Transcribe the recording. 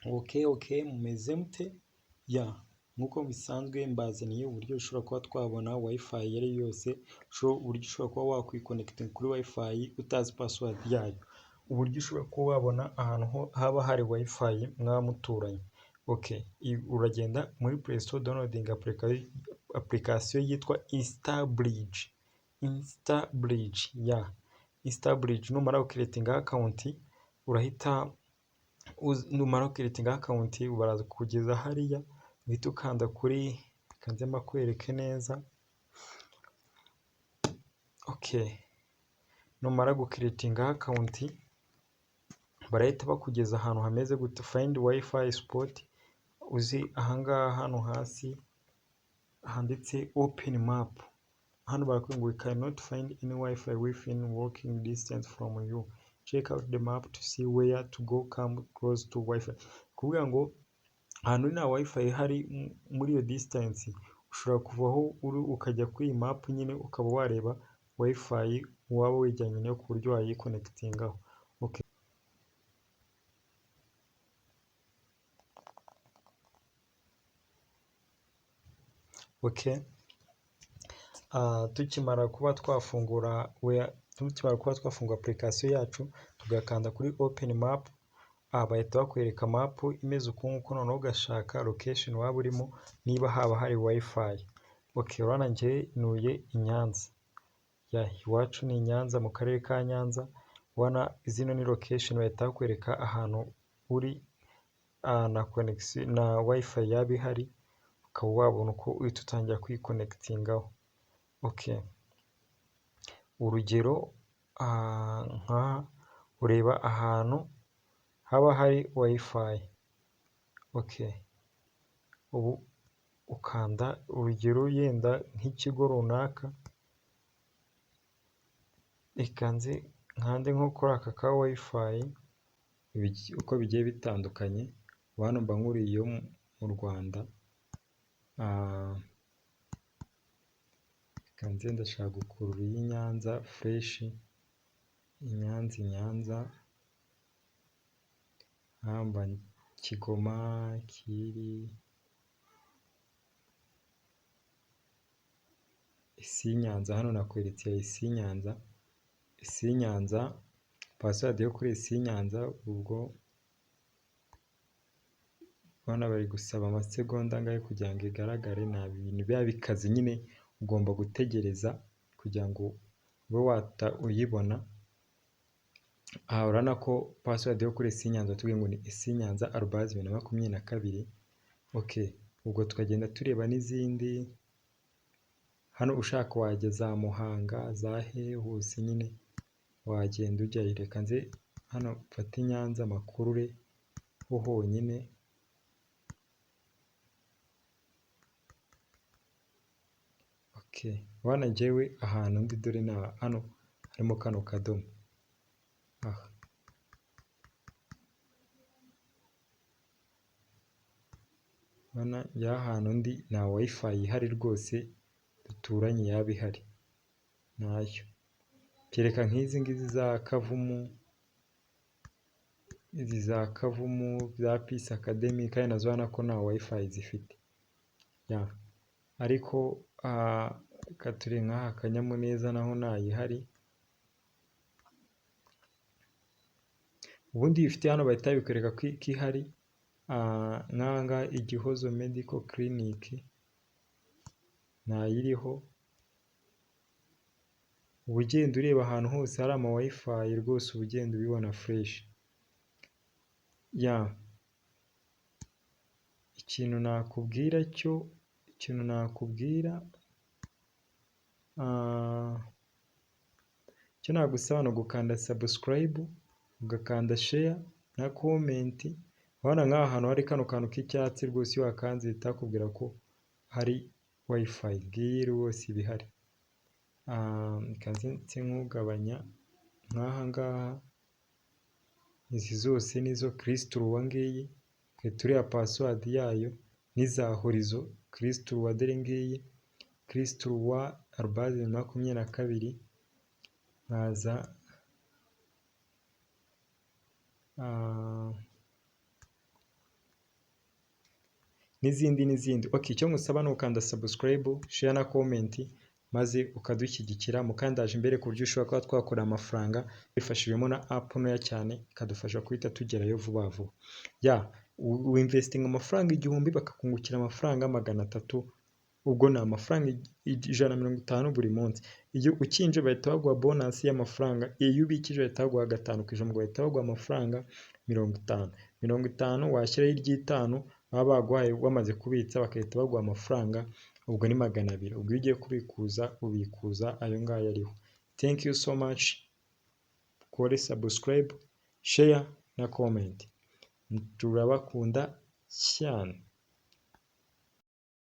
Okay, mumeze mute? Nk'uko bisanzwe mbazaniye uburyo ushobora kuba twabona wifi iyo ari yo yose, uburyo ushobora kuba wakwikonekita kuri wifi utazi password yayo, uburyo ushobora kuba wabona ahantu haba hari wifi mwaba muturanye. Uragenda muri Play Store downloading application yitwa Instabridge. Numara gucreatinga account baraza kugeza hariya uhita ukanda kuri kanze makwereke neza. Numara gucreatinga account barahita bakugeza ahantu hameze gute, find wifi spot, uzi ahangaha hano hasi handitse open map. Hano barakubwira ngo we cannot find any wifi within walking distance from you, check out the map to see where to go, come close to wifi. Kuvuga ngo ahantu nta wifi hari muri iyo distance ushobora kuvaho uri ukajya kuri iyi map nyine ukaba wareba wifi waba wegeranye nayo ku buryo wayikonekitingaho. Tukimara kuba twafungura application yacu tugakanda kuri open map, bahita bakwereka map imeze uku nguku, noneho ugashaka location waba urimo niba haba hari wifi. Urabona njye ntuye i Nyanza, iwacu ni i Nyanza mu karere ka Nyanza. Ubona zino ni location bahita bakwereka ahantu uri na connection na wifi yaba ihari, ukaba wabona uko uhita utangira kwikonekitingaho. Urugero nka ureba ahantu haba hari wifi. Ubu ukanda urugero yenda nk'ikigo runaka, ikanze nkande nko kuri aka ka wifi uko bigiye bitandukanye. Hano mba nkuriye iyo mu Rwanda, ikanze ndashaka gukurura iyi Nyanza fresh, Nyanza hamba Kigoma kiri isi Nyanza. Hano nakweretse isi Nyanza, password yo kuri isi Nyanza. Ubwo bana bari gusaba amasegonda angahe kugira ngo igaragare. Nta bintu biba bikaze nyine, ugomba gutegereza kugira ngo ube uyibona. Urabona ko password yo kuri isi Nyanza tubwiye ngo ni isi Nyanza @2022. Ubwo tukagenda tureba n'izindi. Hano ushaka wajya za Muhanga za he hose nyine wagenda ujyayo. Reka nze hano mfate i Nyanza Makurure ho honyine. Bana njyewe ahantu ndi dore na hano harimo kano kadomo. Bana njya ahantu ndi nta wifi ihari rwose duturanye yaba ihari nayo. Kereka nk'izi ngizi za Kavumu, za Peace Academy, kandi nazo urabona ko nta wifi zifite. Ariko turi nk'aha Kanyamuneza naho ntayihari. Ubundi ifite hano bahita babikwereka ko ihari. Nk'aha Igihozo Medical Clinic ntayiriho. Uba ugenda ureba ahantu hose hari ama wifi rwose, uba ugenda ubibona fresh. Ikintu nakubwira icyo nagusaba ni ugukanda subscribe, ugakanda share na comment. Urabona nk'aha hantu hari kano kantu k'icyatsi rwose, iyo wakanze ihita ikubwira ko hari wifi ngiyi rwose iba ihari. Nse nk'ugabanya nk'aha ngaha, izi zose nizo Kristo ngiyi, turiya password yayo n'iza horizo Kristo dore ngiyi Kristo @2022. Nkaza n'izindi. Okay, icyo ngusaba ni ukanda subscribe, share na comment maze ukadushyigikira mukandaje imbere ku buryo ushobora kuba twakora amafaranga bifashijwemo na app ntoya cyane ikadufasha guhita tugerayo vuba vuba. Winvesting amafaranga 1000 bakakungukira amafaranga 300, ubwo ni amafaranga 150 buri munsi. Iyo ukinje bahita baguha bonus y'amafaranga, iyo ubikije bahita baguha 5%, ngo bahita baguha amafaranga 50 washyiraho iry'itanu baba baguhaye wamaze kubitsa bagahita baguha amafaranga, ubwo ni 200. Ubwo iyo ugiye kubikuza ubikuza ayo ngayo ariho. Thank you so much. Kore subscribe, share na comment. Turabakunda cyane.